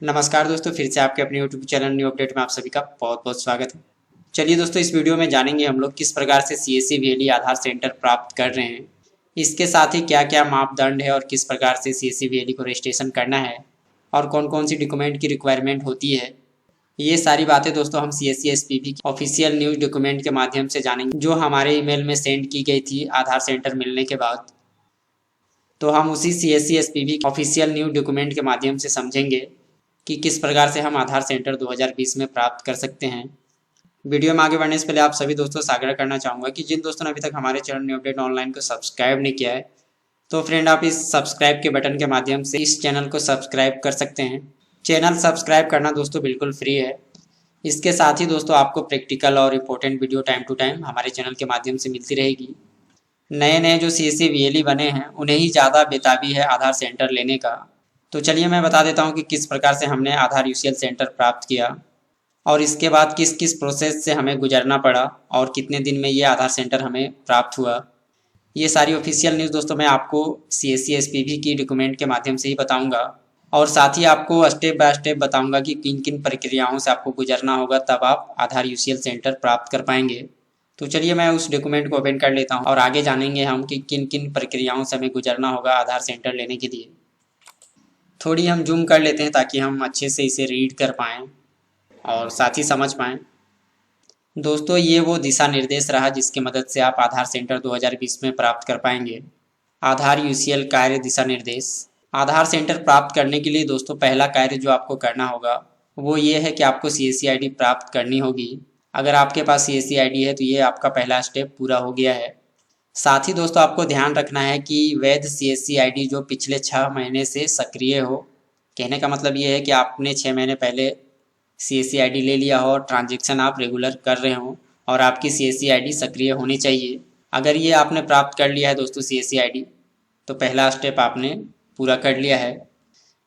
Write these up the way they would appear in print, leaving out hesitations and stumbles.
नमस्कार दोस्तों, फिर से आपके अपने यूट्यूब चैनल न्यू अपडेट में आप सभी का बहुत बहुत स्वागत है। चलिए दोस्तों, इस वीडियो में जानेंगे हम लोग किस प्रकार से सीएससी वीएलई आधार सेंटर प्राप्त कर रहे हैं। इसके साथ ही क्या क्या मापदंड है और किस प्रकार से सीएससी वीएलई को रजिस्ट्रेशन करना है और कौन कौन सी डॉक्यूमेंट की रिक्वायरमेंट होती है। ये सारी बातें दोस्तों हम सीएससी एसपीबी की ऑफिशियल न्यूज डॉक्यूमेंट के माध्यम से जानेंगे, जो हमारे ईमेल में सेंड की गई थी आधार सेंटर मिलने के बाद। तो हम उसी CSC SPB official news document के माध्यम से समझेंगे कि किस प्रकार से हम आधार सेंटर 2020 में प्राप्त कर सकते हैं। वीडियो में आगे बढ़ने से पहले आप सभी दोस्तों से आग्रह करना चाहूँगा कि जिन दोस्तों ने अभी तक हमारे चैनल न्यू अपडेट ऑनलाइन को सब्सक्राइब नहीं किया है, तो फ्रेंड आप इस सब्सक्राइब के बटन के माध्यम से इस चैनल को सब्सक्राइब कर सकते हैं। चैनल सब्सक्राइब करना दोस्तों बिल्कुल फ्री है। इसके साथ ही दोस्तों आपको प्रैक्टिकल और important video time to time हमारे चैनल के माध्यम से मिलती रहेगी। नए नए जो सीएससी वीएलई बने हैं उन्हें ही ज़्यादा बेताबी है आधार सेंटर लेने का। तो चलिए मैं बता देता हूँ कि किस प्रकार से हमने आधार यूसीएल सेंटर प्राप्त किया और इसके बाद किस किस प्रोसेस से हमें गुजरना पड़ा और कितने दिन में ये आधार सेंटर हमें प्राप्त हुआ। ये सारी ऑफिशियल न्यूज़ दोस्तों मैं आपको सीएससी एसपीबी की डॉक्यूमेंट के माध्यम से ही बताऊंगा और साथ ही आपको स्टेप बाय स्टेप बताऊंगा कि किन किन प्रक्रियाओं से आपको गुजरना होगा, तब आप आधार यूसीएल सेंटर प्राप्त कर पाएंगे। तो चलिए मैं उस डॉक्यूमेंट को ओपन कर लेता हूँ और आगे जानेंगे हम कि किन किन प्रक्रियाओं से हमें गुजरना होगा आधार सेंटर लेने के लिए। थोड़ी हम जूम कर लेते हैं ताकि हम अच्छे से इसे रीड कर पाएँ और साथ ही समझ पाएँ। दोस्तों ये वो दिशा निर्देश रहा जिसकी मदद से आप आधार सेंटर 2020 में प्राप्त कर पाएंगे। आधार यूसीएल कार्य दिशा निर्देश। आधार सेंटर प्राप्त करने के लिए दोस्तों पहला कार्य जो आपको करना होगा वो ये है कि आपको सीएससी आईडी प्राप्त करनी होगी। अगर आपके पास सीएससी आईडी है तो ये आपका पहला स्टेप पूरा हो गया है। साथ ही दोस्तों आपको ध्यान रखना है कि वैध सीएससी आईडी जो पिछले 6 महीने से सक्रिय हो। कहने का मतलब ये है कि आपने 6 महीने पहले सीएससी आईडी ले लिया हो और ट्रांजैक्शन आप रेगुलर कर रहे हो और आपकी सीएससी आईडी सक्रिय होनी चाहिए। अगर ये आपने प्राप्त कर लिया है दोस्तों सीएससी आईडी, तो पहला स्टेप आपने पूरा कर लिया है।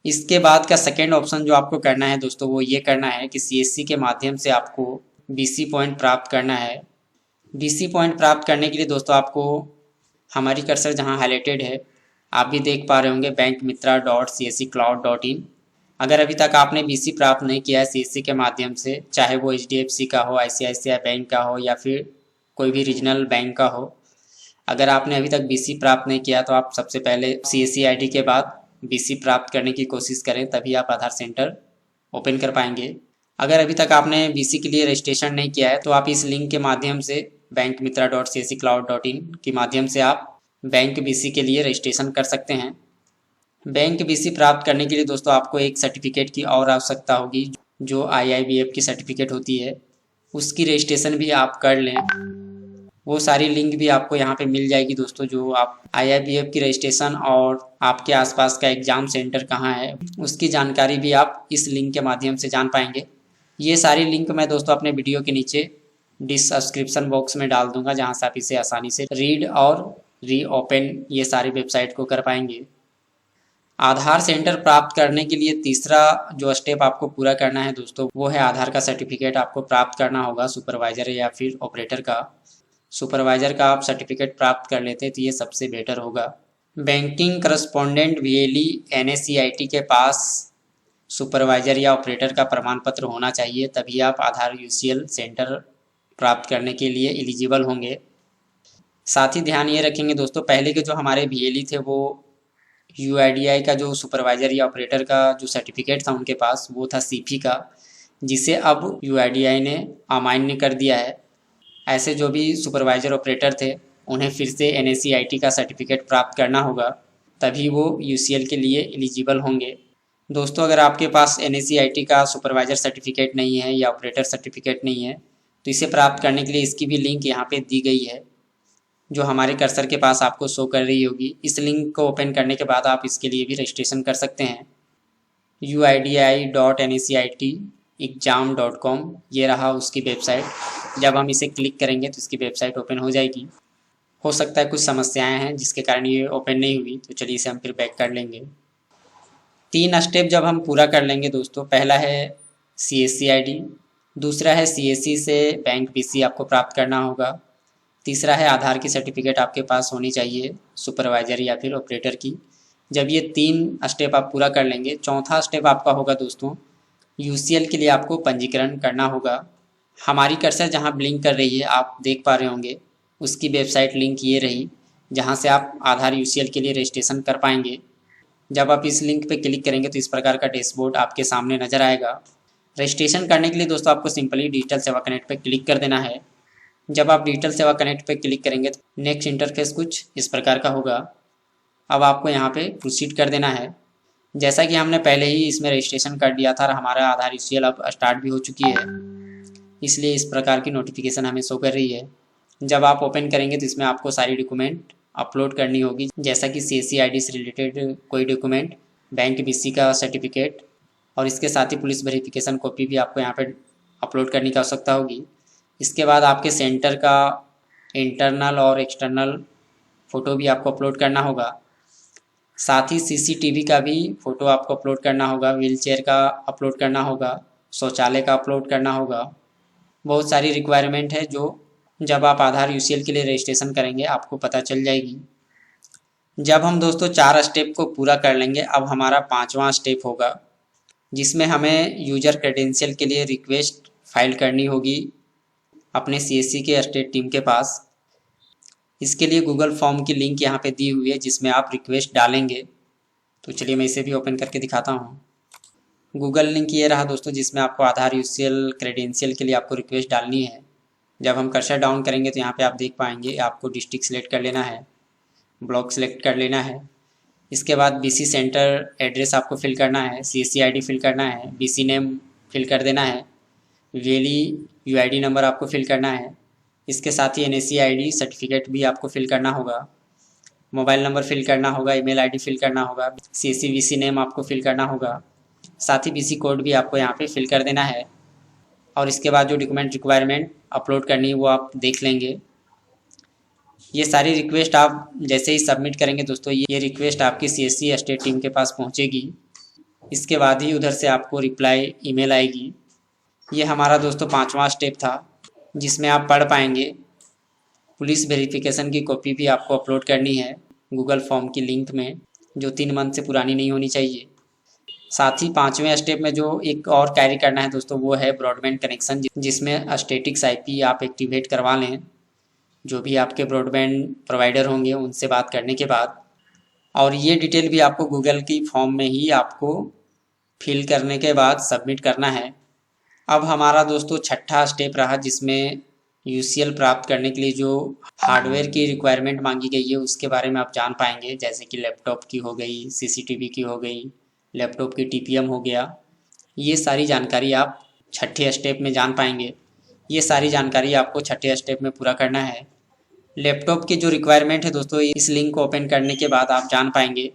इसके बाद का सेकेंड ऑप्शन जो आपको करना है दोस्तों वो ये करना है कि सीएससी के माध्यम से आपको बीसी पॉइंट प्राप्त करना है। बीसी पॉइंट प्राप्त करने के लिए दोस्तों आपको हमारी कर्सर जहां हाईलाइटेड है आप भी देख पा रहे होंगे bankmitra.csccloud.in। अगर अभी तक आपने बीसी प्राप्त नहीं किया है सीएससी के माध्यम से, चाहे वो एचडीएफसी का हो, आईसीआईसीआई बैंक का हो या फिर कोई भी रीजनल बैंक का हो, अगर आपने अभी तक बीसी प्राप्त नहीं किया तो आप सबसे पहले सीएससी आईडी के बाद बीसी प्राप्त करने की कोशिश करें, तभी आप आधार सेंटर ओपन कर पाएंगे। अगर अभी तक आपने बीसी के लिए रजिस्ट्रेशन नहीं किया है तो आप इस लिंक के माध्यम से bankmitra.csccloud.in के माध्यम से आप बैंक बीसी के लिए रजिस्ट्रेशन कर सकते हैं। बैंक बीसी प्राप्त करने के लिए दोस्तों आपको एक सर्टिफिकेट की और आवश्यकता होगी, जो आईआईबीएफ की सर्टिफिकेट होती है, उसकी रजिस्ट्रेशन भी आप कर लें। वो सारी लिंक भी आपको यहाँ पे मिल जाएगी दोस्तों, जो आप आईआईबीएफ की रजिस्ट्रेशन और आपके आसपास का एग्ज़ाम सेंटर कहाँ है उसकी जानकारी भी आप इस लिंक के माध्यम से जान पाएंगे। ये सारी लिंक मैं दोस्तों अपने वीडियो के नीचे डिस्क्रिप्शन बॉक्स में डाल दूंगा, जहाँ से आप इसे आसानी से रीड और रीओपन ये सारी वेबसाइट को कर पाएंगे। आधार सेंटर प्राप्त करने के लिए तीसरा जो स्टेप आपको पूरा करना है दोस्तों वो है आधार का सर्टिफिकेट आपको प्राप्त करना होगा सुपरवाइजर या फिर ऑपरेटर का। सुपरवाइजर का आप सर्टिफिकेट प्राप्त कर लेते तो ये सबसे बेटर होगा। बैंकिंग करस्पॉन्डेंट वीएलई एनएससीआईटी के पास सुपरवाइजर या ऑपरेटर का प्रमाण पत्र होना चाहिए, तभी आप आधार यूसीएल सेंटर प्राप्त करने के लिए एलिजिबल होंगे। साथ ही ध्यान ये रखेंगे दोस्तों, पहले के जो हमारे वीएलई थे वो यूआईडीआई का जो सुपरवाइजर या ऑपरेटर का जो सर्टिफिकेट था उनके पास वो था सीपी का, जिसे अब यूआईडीआई ने अमान्य कर दिया है। ऐसे जो भी सुपरवाइजर ऑपरेटर थे उन्हें फिर से एनएससीआईटी का सर्टिफिकेट प्राप्त करना होगा, तभी वो यूसीएल के लिए एलिजिबल होंगे। दोस्तों अगर आपके पास एनएससीआईटी का सुपरवाइजर सर्टिफिकेट नहीं है या ऑपरेटर सर्टिफिकेट नहीं है तो इसे प्राप्त करने के लिए इसकी भी लिंक यहाँ पे दी गई है, जो हमारे कर्सर के पास आपको शो कर रही होगी। इस लिंक को ओपन करने के बाद आप इसके लिए भी रजिस्ट्रेशन कर सकते हैं। uidi.nscitexam.com ये रहा उसकी वेबसाइट। जब हम इसे क्लिक करेंगे तो इसकी वेबसाइट ओपन हो जाएगी। हो सकता है कुछ समस्याएं हैं जिसके कारण ये ओपन नहीं हुई, तो चलिए इसे हम फिर बैक कर लेंगे। 3 स्टेप जब हम पूरा कर लेंगे दोस्तों, पहला है सीएससी आईडी, दूसरा है सीएससी से बैंक बीसी आपको प्राप्त करना होगा, तीसरा है आधार की सर्टिफिकेट आपके पास होनी चाहिए सुपरवाइजर या फिर ऑपरेटर की, जब ये 3 स्टेप आप पूरा कर लेंगे, चौथा स्टेप आपका होगा दोस्तों यूसीएल के लिए आपको पंजीकरण करना होगा। हमारी कर्सर जहाँ ब्लिंक कर रही है आप देख पा रहे होंगे, उसकी वेबसाइट लिंक ये रही जहाँ से आप आधार यूसीएल के लिए रजिस्ट्रेशन कर पाएंगे। जब आप इस लिंक पे क्लिक करेंगे तो इस प्रकार का डैशबोर्ड आपके सामने नजर आएगा। रजिस्ट्रेशन करने के लिए दोस्तों आपको सिंपली डिजिटल सेवा कनेक्ट पे क्लिक कर देना है। जब आप डिजिटल सेवा कनेक्ट पे क्लिक करेंगे तो नेक्स्ट इंटरफेस कुछ इस प्रकार का होगा। अब आपको यहाँ पे प्रोसीड कर देना है। जैसा कि हमने पहले ही इसमें रजिस्ट्रेशन कर दिया था और हमारा आधार यूसीएल अब स्टार्ट भी हो चुकी है, इसलिए इस प्रकार की नोटिफिकेशन हमें शो कर रही है। जब आप ओपन करेंगे तो इसमें आपको सारी डॉक्यूमेंट अपलोड करनी होगी, जैसा कि सीएससी आईडी से रिलेटेड कोई डॉक्यूमेंट, बैंक बीसी का सर्टिफिकेट और इसके साथ ही पुलिस वेरिफिकेशन कॉपी भी आपको यहाँ पे अपलोड करने की आवश्यकता होगी। इसके बाद आपके सेंटर का इंटरनल और एक्सटर्नल फ़ोटो भी आपको अपलोड करना होगा। साथ ही सीसीटीवी का भी फ़ोटो आपको अपलोड करना होगा, व्हीलचेयर का अपलोड करना होगा, शौचालय का अपलोड करना होगा। बहुत सारी रिक्वायरमेंट है जो जब आप आधार यूसीएल के लिए रजिस्ट्रेशन करेंगे आपको पता चल जाएगी। जब हम दोस्तों 4 स्टेप को पूरा कर लेंगे, अब हमारा 5वां स्टेप होगा जिसमें हमें यूजर क्रेडेंशियल के लिए रिक्वेस्ट फाइल करनी होगी अपने सीएससी के स्टेट टीम के पास। इसके लिए गूगल फॉर्म की लिंक यहाँ पे दी हुई है जिसमें आप रिक्वेस्ट डालेंगे। तो चलिए मैं इसे भी ओपन करके दिखाता हूँ। गूगल लिंक ये रहा दोस्तों जिसमें आपको आधार यूसीएल क्रेडेंशियल के लिए आपको रिक्वेस्ट डालनी है। जब हम कर्सर डाउन करेंगे तो यहाँ पे आप देख पाएंगे आपको डिस्ट्रिक्ट सेलेक्ट कर लेना है, ब्लॉक सेलेक्ट कर लेना है। इसके बाद बीसी सेंटर एड्रेस आपको फिल करना है, सीएससी आईडी फिल करना है, बीसी नेम फिल कर देना है, वेली यूआईडी नंबर आपको फिल करना है। इसके साथ ही एनएससी आईडी सर्टिफिकेट भी आपको फिल करना होगा, मोबाइल नंबर फिल करना होगा, ईमेल आईडी फिल करना होगा, सीएससी बीसी नेम आपको फिल करना होगा। साथ ही बीसी कोड भी आपको यहाँ पे फिल कर देना है। और इसके बाद जो डॉक्यूमेंट रिक्वायरमेंट अपलोड करनी है वो आप देख लेंगे। ये सारी रिक्वेस्ट आप जैसे ही सबमिट करेंगे दोस्तों, ये रिक्वेस्ट आपकी सीएससी स्टेट टीम के पास पहुंचेगी। इसके बाद ही उधर से आपको रिप्लाई ईमेल आएगी। ये हमारा दोस्तों 5वां स्टेप था जिसमें आप पढ़ पाएंगे। पुलिस वेरिफिकेशन की कॉपी भी आपको अपलोड करनी है गूगल फॉर्म की लिंक में, जो 3 मंथ से पुरानी नहीं होनी चाहिए। साथ ही 5वें स्टेप में जो एक और कैरी करना है दोस्तों वो है ब्रॉडबैंड कनेक्शन, जिसमें स्टैटिक्स आईपी आप एक्टिवेट करवा लें जो भी आपके ब्रॉडबैंड प्रोवाइडर होंगे उनसे बात करने के बाद। और ये डिटेल भी आपको गूगल की फॉर्म में ही आपको फिल करने के बाद सबमिट करना है। अब हमारा दोस्तों 6ठा स्टेप रहा जिसमें यूसीएल प्राप्त करने के लिए जो हार्डवेयर की रिक्वायरमेंट मांगी गई है उसके बारे में आप जान पाएंगे, जैसे कि लैपटॉप की हो गई, सीसीटीवी की हो गई, लैपटॉप की टीपीएम हो गया। ये सारी जानकारी आप 6ठे स्टेप में जान पाएंगे। ये सारी जानकारी आपको 6ठे स्टेप में पूरा करना है। लैपटॉप की जो रिक्वायरमेंट है दोस्तों इस लिंक को ओपन करने के बाद आप जान पाएंगे।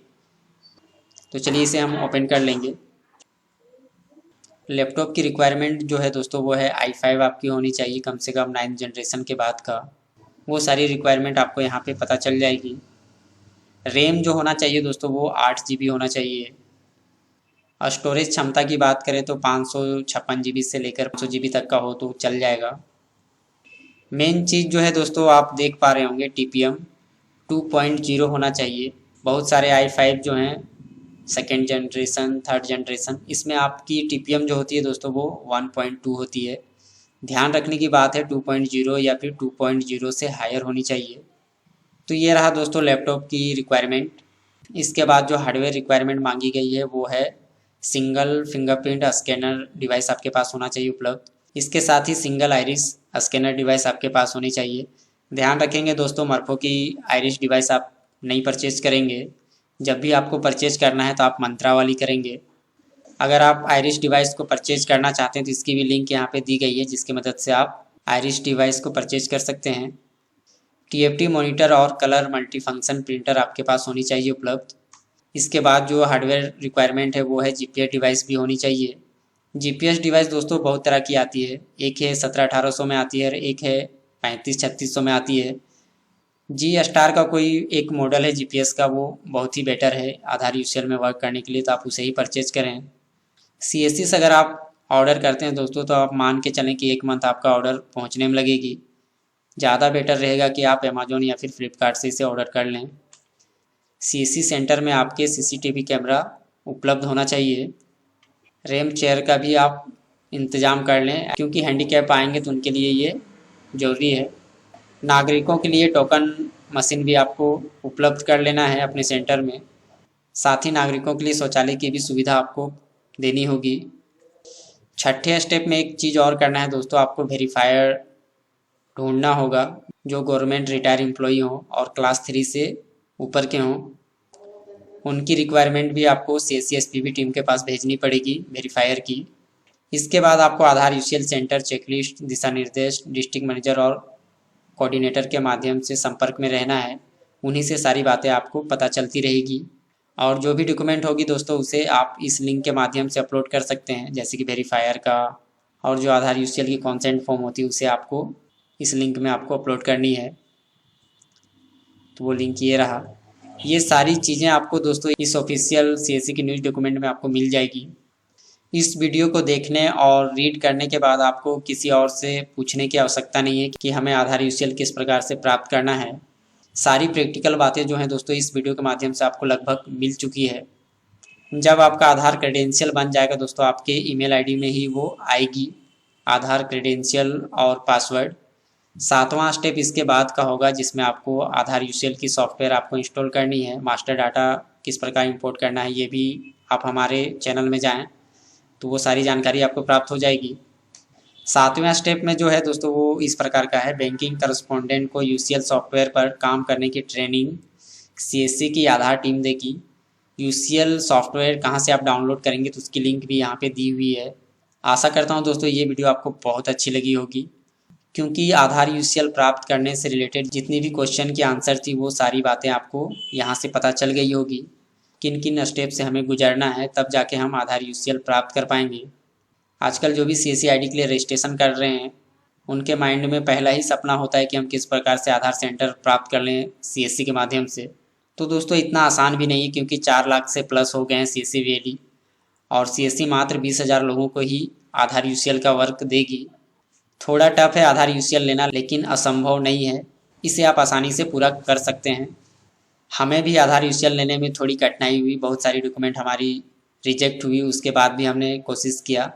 तो चलिए इसे हम ओपन कर लेंगे। लैपटॉप की रिक्वायरमेंट जो है दोस्तों वो है i5 आपकी होनी चाहिए, कम से कम 9th जनरेशन के बाद का। वो सारी रिक्वायरमेंट आपको यहाँ पे पता चल जाएगी। रैम जो होना चाहिए दोस्तों वो 8 GB होना चाहिए। और स्टोरेज क्षमता की बात करें तो 556 GB से लेकर 500 GB तक का हो तो चल जाएगा। मेन चीज़ जो है दोस्तों आप देख पा रहे होंगे TPM 2.0 होना चाहिए। बहुत सारे i5 जो हैं 2nd जनरेशन, 3rd जनरेशन, इसमें आपकी TPM जो होती है दोस्तों वो 1.2 होती है। ध्यान रखने की बात है 2.0 या फिर 2.0 से हायर होनी चाहिए। तो ये रहा दोस्तों लैपटॉप की रिक्वायरमेंट। इसके बाद जो हार्डवेयर रिक्वायरमेंट मांगी गई है वो है सिंगल फिंगरप्रिंट स्कैनर डिवाइस आपके पास होना चाहिए उपलब्ध। इसके साथ ही सिंगल आइरिस स्कैनर डिवाइस आपके पास होनी चाहिए। ध्यान रखेंगे दोस्तों मर्फो की आइरिस डिवाइस आप नहीं परचेज करेंगे। जब भी आपको परचेज करना है तो आप मंत्रा वाली करेंगे। अगर आप आइरिस डिवाइस को परचेज करना चाहते हैं तो इसकी भी लिंक यहाँ पे दी गई है जिसकी मदद से आप आइरिस डिवाइस को परचेज कर सकते हैं। TFT मॉनिटर और कलर मल्टीफंक्शन प्रिंटर आपके पास होनी चाहिए उपलब्ध। इसके बाद जो हार्डवेयर रिक्वायरमेंट है वो है GPS डिवाइस भी होनी चाहिए। GPS डिवाइस दोस्तों बहुत तरह की आती है, एक है 1700-1800 में आती है और एक है 3500-3600 में आती है। G-Star का कोई एक मॉडल है GPS का, वो बहुत ही बेटर है आधार यूसीएल में वर्क करने के लिए, तो आप उसे ही परचेज करें। CSC से अगर आप ऑर्डर करते हैं दोस्तों तो आप मान के चलें कि 1 मंथ आपका ऑर्डर पहुंचने में लगेगी। ज़्यादा बेटर रहेगा कि आप अमेजोन या फिर फ्लिपकार्ट से इसे ऑर्डर कर लें। सीएससी सेंटर में आपके सीसीटीवी कैमरा उपलब्ध होना चाहिए। रैंप चेयर का भी आप इंतज़ाम कर लें, क्योंकि हैंडीकैप आएंगे तो उनके लिए ये ज़रूरी है। नागरिकों के लिए टोकन मशीन भी आपको उपलब्ध कर लेना है अपने सेंटर में। साथ ही नागरिकों के लिए शौचालय की भी सुविधा आपको देनी होगी। छठे स्टेप में एक चीज़ और करना है दोस्तों, आपको वेरीफायर ढूंढना होगा जो गवर्नमेंट रिटायर एम्प्लॉई हों और क्लास 3 से ऊपर के हों। उनकी रिक्वायरमेंट भी आपको सीएससी एसपीबी टीम के पास भेजनी पड़ेगी वेरीफायर की। इसके बाद आपको आधार यूसीएल सेंटर चेकलिस्ट, दिशा निर्देश, डिस्ट्रिक्ट मैनेजर और कोऑर्डिनेटर के माध्यम से संपर्क में रहना है। उन्हीं से सारी बातें आपको पता चलती रहेगी। और जो भी डॉक्यूमेंट होगी दोस्तों उसे आप इस लिंक के माध्यम से अपलोड कर सकते हैं, जैसे कि वेरीफायर का, और जो आधार यूसीएल की कॉन्सेंट फॉर्म होती है उसे आपको इस लिंक में आपको अपलोड करनी है। तो वो लिंक ये रहा। ये सारी चीज़ें आपको दोस्तों इस ऑफिशियल सीएससी की न्यूज़ डॉक्यूमेंट में आपको मिल जाएगी। इस वीडियो को देखने और रीड करने के बाद आपको किसी और से पूछने की आवश्यकता नहीं है कि हमें आधार यूसीएल किस प्रकार से प्राप्त करना है। सारी प्रैक्टिकल बातें जो हैं दोस्तों इस वीडियो के माध्यम से आपको लगभग मिल चुकी है। जब आपका आधार क्रेडेंशियल बन जाएगा दोस्तों, आपके ईमेल आईडी में ही वो आएगी, आधार क्रेडेंशियल और पासवर्ड। 7वां स्टेप इसके बाद का होगा, जिसमें आपको आधार यूसीएल की सॉफ्टवेयर आपको इंस्टॉल करनी है। मास्टर डाटा किस प्रकार इंपोर्ट करना है ये भी आप हमारे चैनल में जाएं तो वो सारी जानकारी आपको प्राप्त हो जाएगी। 7वां स्टेप में जो है दोस्तों वो इस प्रकार का है, बैंकिंग करस्पॉन्डेंट को यूसीएल सॉफ्टवेयर पर काम करने की ट्रेनिंग सीएससी की आधार टीम देगी। यूसीएल सॉफ्टवेयर कहाँ से आप डाउनलोड करेंगे तो उसकी लिंक भी यहाँ पे दी हुई है। आशा करता हूँ दोस्तों ये वीडियो आपको बहुत अच्छी लगी होगी, क्योंकि आधार यूसीएल प्राप्त करने से रिलेटेड जितनी भी क्वेश्चन की आंसर थी वो सारी बातें आपको यहाँ से पता चल गई होगी। किन किन स्टेप से हमें गुजरना है, तब जाके हम आधार यूसीएल प्राप्त कर पाएंगे। आजकल जो भी सीएससी आईडी के लिए रजिस्ट्रेशन कर रहे हैं उनके माइंड में पहला ही सपना होता है कि हम किस प्रकार से आधार सेंटर प्राप्त कर लें सीएससी के माध्यम से। तो दोस्तों इतना आसान भी नहीं है, क्योंकि 4 लाख से प्लस हो गए हैं सीएससी वैली, और सीएससी मात्र 20,000 लोगों को ही आधार यूसीएल का वर्क देगी। थोड़ा टफ है आधार यूसीएल लेना, लेकिन असंभव नहीं है, इसे आप आसानी से पूरा कर सकते हैं। हमें भी आधार यूसीएल लेने में थोड़ी कठिनाई हुई, बहुत सारी डॉक्यूमेंट हमारी रिजेक्ट हुई, उसके बाद भी हमने कोशिश किया।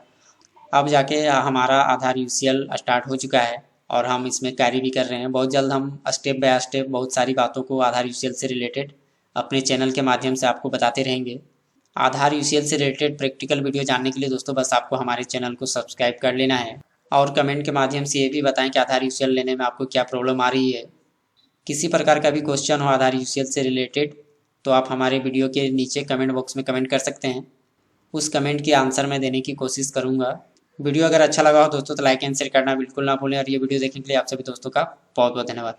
अब जाके हमारा आधार यूसीएल स्टार्ट हो चुका है और हम इसमें कार्य भी कर रहे हैं। बहुत जल्द हम स्टेप बाय स्टेप बहुत सारी बातों को आधार यूसीएल से रिलेटेड अपने चैनल के माध्यम से आपको बताते रहेंगे। आधार यूसीएल से रिलेटेड प्रैक्टिकल वीडियो जानने के लिए दोस्तों बस आपको हमारे चैनल को सब्सक्राइब कर लेना है, और कमेंट के माध्यम से ये भी बताएं कि आधार यूसीएल लेने में आपको क्या प्रॉब्लम आ रही है। किसी प्रकार का भी क्वेश्चन हो आधार यूसीएल से रिलेटेड तो आप हमारे वीडियो के नीचे कमेंट बॉक्स में कमेंट कर सकते हैं। उस कमेंट की आंसर मैं देने की कोशिश करूँगा। वीडियो अगर अच्छा लगा हो दोस्तों तो लाइक एंड शेयर करना बिल्कुल ना भूलें, और ये वीडियो देखने के लिए आप सभी दोस्तों का बहुत बहुत धन्यवाद।